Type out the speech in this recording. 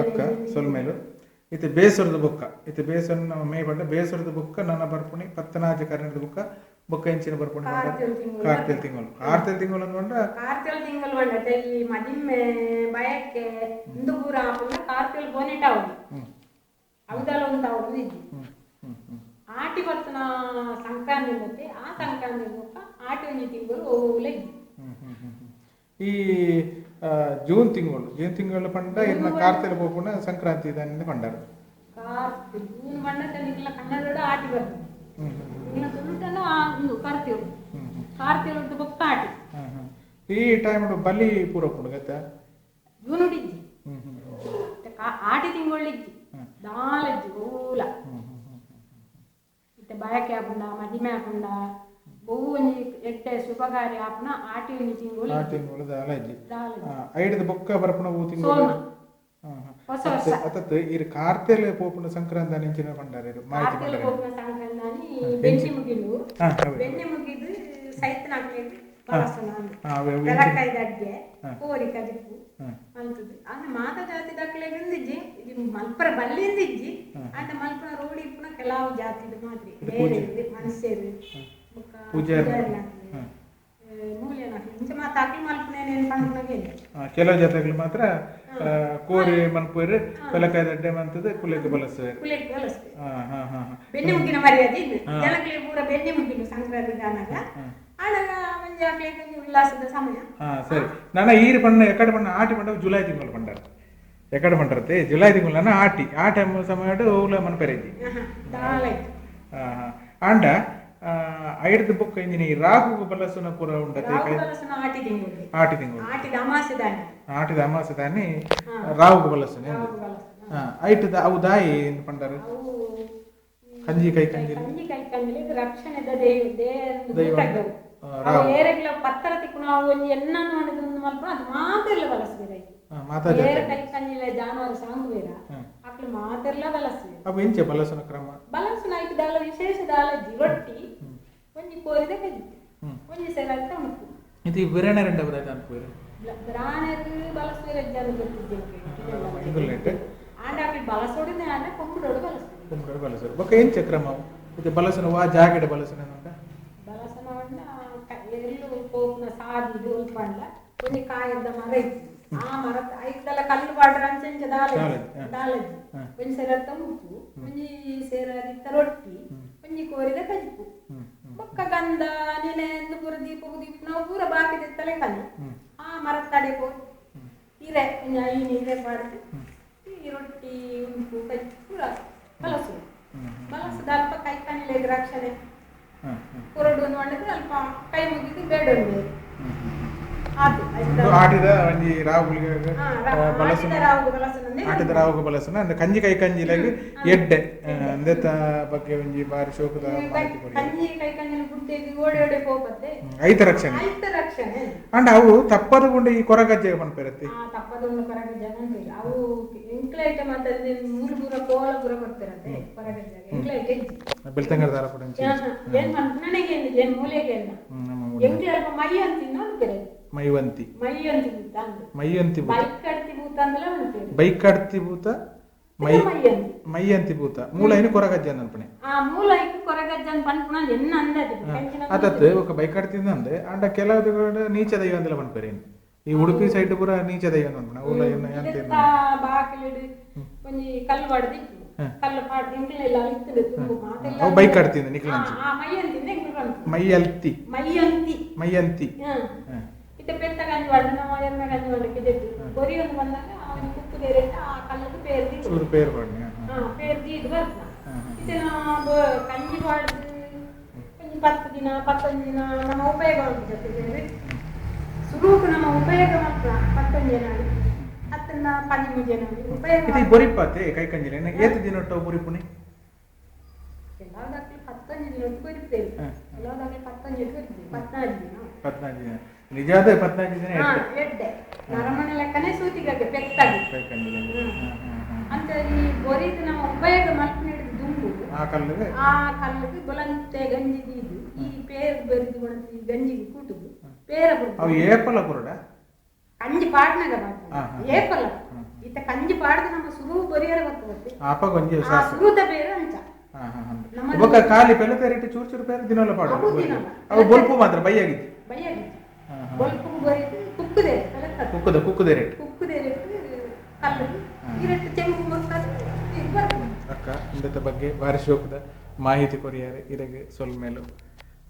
ಅಕ್ಕ ಸೊಲ್ಮೇಲು ಇತ್ತೆ ಬೇಸರದ ಬುಕ್ಕ ಇತ್ತೆ ಬೇಸರ ಮೇ ಪಂಡ ಬೇಸರದ ಬುಕ್ಕ ನನ್ನ ಬರ್ಪುಣಿ ಪತ್ತನಾಜ ಕರ್ನಾಟಕದ ಬುಕ್ಕ ಬುಕ್ಕ ಇಂಚಿನ ಬರ್ಪುಣಿ ಕಾರ್ತೆಲ್ ತಿಂಗಳು ಅಂದ್ಕೊಂಡ ಕಾರ್ತೆಲ್ ತಿಂಗಳು ಬಂಡತೆ ಈ ಮದಿಮೆ ಬಯಕ್ಕೆ ಇಂದು ಪೂರ ಆಪುಂಡ ಕಾರ್ತೆಲ್ ಬೋನೆಟ ಅವಳು ಅವದಲ್ಲ ಒಂದು ಅವಳು ಇದ್ದಿ ಆಟಿ ಬರ್ತನ ಸಂಕ್ರಾಂತಿ ಇರುತ್ತೆ ಆ ಸಂಕ್ರಾಂತಿ ಬುಕ್ಕ ಆಟಿ ಒಂದು ತಿಂಗಳು ಓಲೆ ಇದ್ದಿ ಈ ಜೂನ್ ತಿಂಗಳು ಪಂಡ ಇನ್ನು ಕಾರ್ತೆಲ್ ಹೋಗ್ಕೊಂಡು ಸಂಕ್ರಾಂತಿ ಇದನ್ನ ಕೊಂಡರು ಕಾರ್ತೆಲ್ ಜೂನ್ ಬಂಡತೆ ನಿಲ್ಲ ಕನ್ನಡ ಆಟಿ ಬರ್ತದೆ ನಿನ್ನ ತುಳುಟನು ಆ ಒಂದು ಕಾರ್ತೆಲ್ ಕಾರ್ತೆಲ್ ಒಂದು ಬುಕ್ಕ ಆಟಿ ಈ ಟೈಮ್ ಬಲಿ ಪೂರ ಪುಂಡು ಗತ್ತ ಜೂನ್ ಉಡಿಜ್ಜಿ ಆಟಿ ತಿಂಗಳಿಜ್ಜಿ ದಾಲಜ್ಜಿ ಓಲ ಇತ್ತೆ ಬಯಕೆ ಆಪುಂಡ ಮದಿಮೆ ಆಪುಂಡ ಬಹು ಒಂಜಿ ಎಡ್ಡೆ ಶುಭಕಾರ್ಯ ಆಪುನ ಆಟಿ ಒಂಜಿ ತಿಂಗಳು ದಾಲಜ್ಜಿ ಐಡದ ಬೊಕ್ಕ ಬರ್ಪುನ ಊ ತಿಂಗಳು ಅತತ್ ಇರ್ ಕಾರ್ತೆಲ್ ಪೋಪುನ ಸಂಕ್ರಾಂತಿ ಅಂಚಿನ ಕೊಂಡಾರೆ ಮಾಹಿತಿ ಕಾರ್ತೆಲ್ ಪೋಪುನ ಸಂಕ್ರಾಂತಿ ಬೆಣ್ಣೆ ಮುಗಿದು ಸೈತನ ಹಾಕ್ಲಿಕ್ಕೆ ಬಲಸನ ಬೆಲಕಾಯಿ ದಡ್ಗೆ ಕೋರಿ ಕದಿಪು ಅಂತದ್ದು ಅಂದ್ರೆ ಮಾತ ಜಾತಿ ದಕ್ಕಲೆಗಿಂದಿಜ್ಜಿ ಇದು ಮಲ್ಪರ ಬಲ್ಲಿಂದಿಜ್ಜಿ ಅಂಡ ಮಲ್ಪರ ರೋಡಿ ಪುನ ಕೆಲವು ಜಾತಿದು ಮಾತ್ರಿ ಬೇರೆ ಮನುಷ್ಯರು ಕೆಲವು ಜಾತಿಗಳು ಮಾತ್ರ ಕೋರಿ ಮಲ್ಪುರು ಬೆಲಕಾಯಿ ದಡ್ಡೆ ಮಂತದ ಕುಲೆಗೆ ಬಳಸುವೆ ಬೆಣ್ಣೆ ಮುಗ್ಗಿನ ಮರ್ಯಾದೆ ಇದು ಜನಗಳಿಗೆ ಪೂರ ಬೆಣ್ಣೆ ಮುಗ್ಗಿನ ಸಂಕ್ರಾಂತಿ ಗಾನಾಗ ಆಡಗ ಮಂಜಿ ಹಾಕ್ಲಿಕ್ಕೆ ಉಲ್ಲಾಸದ ಸಮಯ ಸರಿ ನನ್ನ ಈರು ಪಣ್ಣ ಎಕಡೆ ಪಣ್ಣ ಆಟಿ ಪಂಡ ಜುಲೈ ತಿಂಗಳು ಪಂಡಾರ ಎಕಡೆ ಪಂಡರತ್ತೆ ಜುಲೈ ತಿಂಗಳು ಆಟಿ ಆ ಟೈಮ್ ಸಮಯ ಊಲ ಮನ ಪೆರಜಿ ಆಂಡ ಐಡದ ಬುಕ್ ಇಂಜಿನ ರಾಹು ಬಲಸುನ ಪೂರ ಉಂಡತೆ ಆಟಿ ತಿಂಗಳು ಆಟಿದ ಅಮಾಸೆ ದಾನಿ ರಾಹು ಬಲಸುನ ಐಟದ ಅವು ದಾಯಿ ಎಂದು ಪಂಡರು ಕಂಜಿ ಕೈ ಕಂಜಿ ರಕ್ಷಣೆ ಪತ್ತರ ತಿಕ್ಕುನ ಎನ್ನನ್ನು ಮಾಡಿದ್ರು ಮಲ್ಪ ಅದು ಮಾತೆಲ್ಲ ಬಳಸ್ಬೇರೆ ಬೇರೆ ಕೈ ಕಂಜಿಲ್ಲ ಜಾನುವಾರು ಸಾಂಗ್ ಬೇರ ಅಕ್ಲು ಮಾತೆಲ್ಲ ಬಳಸ್ಬೇಕು ಅವು ಎಂಚೆ ಬಲಸನ ಕ್ರಮ ಬಲಸನ ಐದು ದಾಲ ವಿಶೇಷ ದಾಲಜ್ಜಿ ರೊಟ್ಟಿ ಒಂಜಿ ಕೋರಿದ ಕಜ್ಜಿ ಒಂಜಿ ಸೇರಾಗ್ತ ಉಂಟು ಇದು ಬಿರಾಣ ರೆಂಡ ಬರದ ಅನ್ಕೋರು ಬ್ರಾಣರು ಬಳಸುವ ಜನ ಗೊತ್ತಿದ್ದೆ ಆಂಡ ಅಕ್ಲು ಬಳಸೋಡಿನ ಆಂಡ ಕೊಂಬುಡೋಡು ಬಳಸ್ತಾರೆ ಬೊಕ್ಕ ಎಂಚೆ ಕ್ರಮ ಇದು ಬಲಸನ ವಾ ಜಾಗೆಡ ಬಲಸನ ಬಲಸನ ಎಲ್ಲೂ ಹೋಗ್ನ ಸಾದಿ ಉಲ್ಪಂಡ ಒಂದು ಕಾಯದ ಮರ ಇತ್ತು ಆ ಮರ ಐದಲ್ಲ ಕಲ್ಲು ಪಾಡ್ರ ಅಂಚೆಂಚ ದಾಲಜ್ಜಿ ಒಂಜಿ ಸೇರತ್ತ ಉಪ್ಪು ಒಂಜಿ ಸೇರಿತ್ತ ರೊಟ್ಟಿ ಒಂಜಿ ಕೋರಿದ ಕಜ್ಪು ಬೊಕ್ಕ ಗಂಧ ನೀನೆ ಎಂದು ಪೂರ ದೀಪ ನಾವು ಪೂರ ಬಾಕಿದ ತಲೆ ಕಲ್ಲು ಆ ಮರ ತಡೆ ಹೋಗಿ ಹಿರೆ ಹಿರೆ ಪಾಡ್ದು ಈ ರೊಟ್ಟಿ ಉಂಟು ಕಜ್ಜಿ ಪೂರ ಬಲಸದ ಅಲ್ಪ ಕೈ ಕಣ್ಣಿಲೆ ರಕ್ಷಣೆ ಕೊರಡು ಮಾಡಿದ್ರೆ ಅಲ್ಪ ಕೈ ಮುಗಿದು ಬೇಡ ಆಟಿದ ಒಂಜಿ ರಾವುಗಳಿಗೆ ಆಟಿದ ರಾವುಗ ಬಲಸನ ಅಂದ್ರೆ ಕಂಜಿ ಕೈ ಕಂಜಿಲಾಗಿ ಎಡ್ಡೆ ಅಂದೆತ ಬಗ್ಗೆ ಒಂಜಿ ಬಾರಿ ಶೋಕದ ಮಾಹಿತಿ ಕೊಡಿ ಕಂಜಿ ಕೈ ಕಂಜಿನ ಬುಡ್ಡೆಗೆ ಓಡೆ ಹೋಗುತ್ತೆ ಐತ ರಕ್ಷಣೆ ಅಂಡ್ ಅವು ತಪ್ಪದ ಗುಂಡ ಈ ಕೊರಗಜ್ಜೆ ಪನ್ಪೆರತ್ತೆ ತಪ್ಪದ ಗುಂಡ ಕೊರಗಜ್ಜೆ ಅಂತಿಲ್ಲ ಅವು ಎಂಕ್ಲ ಐಟಮ್ ಅಂತ ಮೂರು ಕೋಲ ಪೂರ ಕೊಡ್ತಿರತ್ತೆ ಕೊರಗಜ್ಜೆ ಎಂಕ್ಲ ಐಟಮ್ ಬೆಳ್ತಂಗರ ದಾರ ಕೂಡ ಏನ್ ನನಗೆ ಏನ್ ಮೂಲೆಗೆ ಎಂಕ್ಲ ಅಲ್ಪ ಮೈ ಅಂತಿನ ಅಂತಾರೆ ಮೈವಂತಿ ಬೈಕ್ ಕಡ್ತಿ ಭೂತ ಮೈಯಂತಿ ಭೂತ ಮೂಲ ಕೊರಗಜ್ಜೆ ಅನ್ಪಣೆ ಅದತ್ ఒక ಬೈಕ್ ಕಡ್ತಿಂದ ಅಂದ್ರೆ ಅಂಡ ಕೆಲವು ನೀಚ ದೈವ ಅಂದೆಲ್ಲ ಪನ್ಪೇರೆ ಈ ಉಡುಪಿ ಸೈಡ್ ಪೂರ ನೀಚ ದೈವ ಅನ್ಪಣೆ ಊಲ ಬೈಕ್ ಕಡ್ತಿಂದ ನಿಕ್ಲ ಮೈಯಂತಿ ಪೆತ್ತ ಗಂಜಿ ವಾಡ ನಾವು ಎಮ್ಮೆ ಗಂಜಿ ವಾಡಕ್ಕೆ ಜೆಟ್ಟು ಕೊರಿ ಒಂದು ಬಂದಾಗ ಅವನಿಗೆ ಕುಪ್ಪು ದೇರೆಟ್ಟ ಆ ಕಲ್ಲದು ಪೇರ್ದಿ ಚೂರು ಪೇರ್ ಬಣ್ಣೆ ಪೇರ್ದಿ ಇದು ಬರ್ತ ಇದನ್ನ ಕಂಜಿ ವಾಡದು ಒಂದು 10 ದಿನ 15 ದಿನ ನಮ್ಮ ಉಪಯೋಗ ಉಂಟು ಸುರುಕು ನಮ್ಮ ಉಪಯೋಗ ಮಾತ್ರ 15 ಜನ ಹತ್ತನ್ನ 15 ಜನ ಉಪಯೋಗ ಇದು ಬರಿಪಾತೆ ಕೈ ಕಂಜಿನ ಏತು ದಿನ ಒಟ್ಟು ಬರಿಪುನಿ ಎಲ್ಲಾದಕ್ಕೆ 15 ದಿನ ಒಟ್ಟು ಬರಿತೇವೆ ಎಲ್ಲಾದಕ್ಕೆ 15 ದಿನ ಬರಿತೇವೆ 14 ದಿನ ನಿಜಾದ 14 ದಿನ ಎಡ್ಡೆ ನರಮನೆ ಲೆಕ್ಕನೆ ಸೂತಿಗೆ ಪೆತ್ತಾಗಿ ಅಂತ ಈ ಬೋರಿದು ನಾವು ಉಪಯೋಗ ಮಾಡ್ಕೊಂಡು ಹಿಡಿದು ದುಂಬು ಆ ಕಲ್ಲಿಗೆ ಬಲಂತೆ ಗಂಜಿದು ಇದು ಈ ಪೇರು ಬೆರೆದು ಕೊಡ್ತೀವಿ ಗಂಜಿಗೆ ಕೂಟುದು ಪೇರ ಅವು ಏಪಲ ಕೊರಡ ಕಂಜಿ ಪಾಟ್ನಾಗ ಏಪಲ ಇತ ಇತ್ತ ಕಂಜಿ ಪಾಡ್ದು ನಮ್ಮ ಸುರು ಬರಿಯರ ಬರ್ತದೆ ಆಪ ಗೊಂಜಿ ಆ ಸುರುದ ಬೇರೆ ಅಂಚ ಬೊಕ್ಕ ಖಾಲಿ ಪೆಲ್ಲ ಪೇರಿಟ್ಟು ಚೂರು ಚೂರು ಪೇರು ದಿನಲ್ಲ ಪಾಡು ಅವು ಬೊಲ್ಪು ಮಾತ್ರ ಬೈಯಾಗಿತ್ತು ಬೊಲ್ಪು ಬರಿದು ಕುಕ್ಕುದೆ ಕುಕ್ಕುದೆ ರೇಟ್ ಕಲ್ಲು ಇರಟ್ಟು ಚೆಂಗು ಮುರ್ತಾರೆ ಇದು ಬರ್ತದೆ ಅಕ್ಕ ಇಂದದ ಬಗ್ಗೆ ಭಾರಿ ಶೋಕದ ಮಾಹಿತಿ ಕೊರಿಯಾರೆ ಇರಗೆ ಸೊಲ್ ಮೇಲು